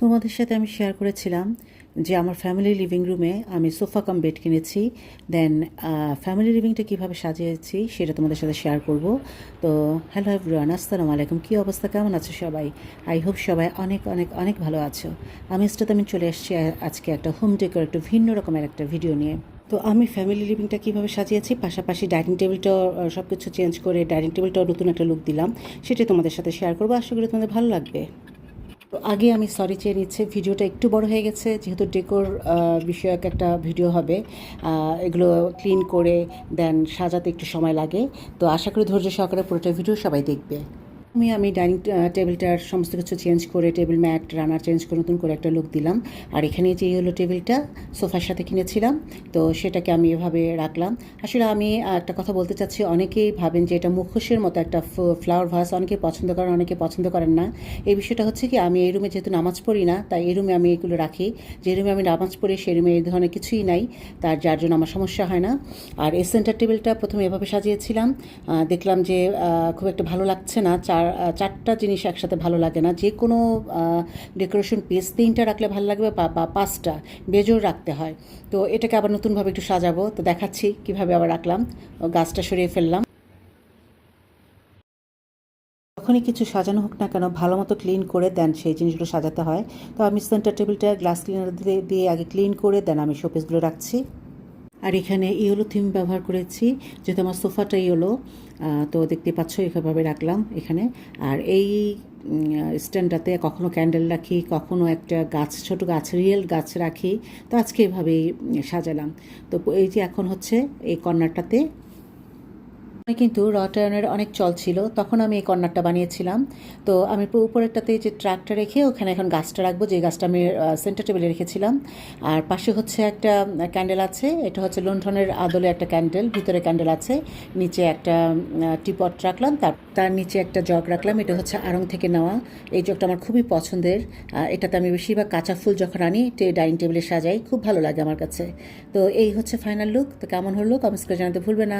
তোমাদের সাথে আমি শেয়ার করেছিলাম যে আমার ফ্যামিলি লিভিং রুমে আমি সোফা কাম বেড কিনেছি। দেন ফ্যামিলি লিভিংটা কীভাবে সাজিয়েছি সেটা তোমাদের সাথে শেয়ার করব। তো হ্যালো এভরিওয়ান, আসসালামু আলাইকুম। কী অবস্থা, কেমন আছো সবাই? আই হোপ সবাই অনেক অনেক অনেক ভালো আছো। আমি চলে এসেছি আজকে একটা হোম ডেকোর, একটু ভিন্ন রকমের একটা ভিডিও নিয়ে। তো আমি ফ্যামিলি লিভিংটা কীভাবে সাজিয়েছি, পাশাপাশি ডাইনিং টেবিলটাও সব কিছু চেঞ্জ করে ডাইনিং টেবিলটাও নতুন একটা লুক দিলাম, সেটাই তোমাদের সাথে শেয়ার করবো। আশা করি তোমাদের ভালো লাগবে। তো আগে আমি সরি চেয়ে নিচ্ছি, ভিডিওটা একটু বড় হয়ে গেছে, যেহেতু ডেকোর বিষয়ক একটা ভিডিও হবে। এগুলো ক্লিন করে দেন সাজাতে একটু সময় লাগে। তো আশা করি ধৈর্য সহকারে পুরোটা ভিডিও সবাই দেখবে। আমি ডাইনিং টেবিলটার সমস্ত কিছু চেঞ্জ করে, টেবিল ম্যাট রানার চেঞ্জ করে নতুন করে একটা লুক দিলাম। আর এখানে যে হলো টেবিলটা সোফার সাথে কিনেছিলাম, তো সেটাকে আমি এভাবে রাখলাম। আসলে আমি একটা কথা বলতে চাচ্ছি, অনেকেই ভাবেন যে এটা মুখোশের মতো একটা ফ্লাওয়ার ভাস, অনেকে পছন্দ করেন, অনেকে পছন্দ করেন না। এই বিষয়টা হচ্ছে কি, আমি এই রুমে যেহেতু নামাজ পড়ি না, তাই এই রুমে আমি এগুলো রাখি। যে রুমে আমি নামাজ পড়ি সেই রুমে এই ধরনের কিছুই নাই, যার জন্য আমার সমস্যা হয় না। আর এই সেন্টার টেবিলটা প্রথমে এভাবে সাজিয়েছিলাম, দেখলাম যে খুব একটা ভালো লাগছে না। চারটা জিনিস একসাথে ভালো লাগে না। যে কোনো ডেকোরেশন পিস তিনটা রাখলে ভালো লাগবে, বা পাঁচটা বেজোড় রাখতে হয়। তো এটাকে আবার নতুনভাবে একটু সাজাবো, তো দেখাচ্ছি কিভাবে আবার রাখলাম। গাছটা সরিয়ে ফেললাম। যখনই কিছু সাজানো হোক না কেন, ভালো মতো ক্লিন করে দেন সেই জিনিসগুলো সাজাতে হয়। তো আমি সেন্টার টেবিলটা গ্লাস ক্লিনার দিয়ে আগে ক্লিন করে দেন আমি শোপিসগুলো রাখছি। আর এখানে ইয়েলো থিম ব্যবহার করেছি, যেহেতু আমার সোফাটা ইয়েলো। তো দেখতে পাচ্ছ এভাবে রাখলাম এখানে। আর এই স্ট্যান্ডটাতে কখনো ক্যান্ডেল রাখি, কখনো একটা গাছ, ছোট গাছ, রিয়েল গাছ রাখি। তো আজকে এভাবেই সাজালাম। তো এই যে এখন হচ্ছে এই কর্নারটাতে কিন্তু রটায়নের অনেক চল ছিল, তখন আমি এই কর্নারটা বানিয়েছিলাম। তো আমি উপরেরটাতে যে ট্রাকটা রেখে ওখানে এখন গাছটা রাখবো, যে গাছটা আমি সেন্টার টেবিলে রেখেছিলাম। আর পাশে হচ্ছে একটা ক্যান্ডেল আছে, এটা হচ্ছে লণ্ঠনের আদলে একটা ক্যান্ডেল, ভিতরে ক্যান্ডেল আছে। নিচে একটা টিপট রাখলাম, তার নিচে একটা জগ রাখলাম। এটা হচ্ছে আড়ং থেকে নেওয়া। এই জগটা আমার খুবই পছন্দের। এটাতে আমি বেশিরভাগ কাঁচা ফুল যখন আনি ডাইনিং টেবিলে সাজাই, খুব ভালো লাগে আমার কাছে। তো এই হচ্ছে ফাইনাল লুক। তো কেমন হলো কমেন্টস করে জানাতে ভুলবে না।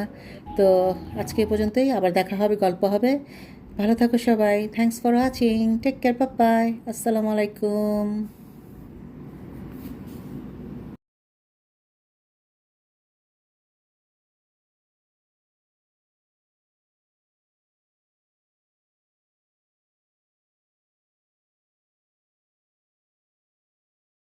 তো আজকে এই পর্যন্তই, আবার দেখা হবে, গল্প হবে। ভালো থাকো সবাই। Thanks for watching. Take care, bye bye, আসসালামু আলাইকুম।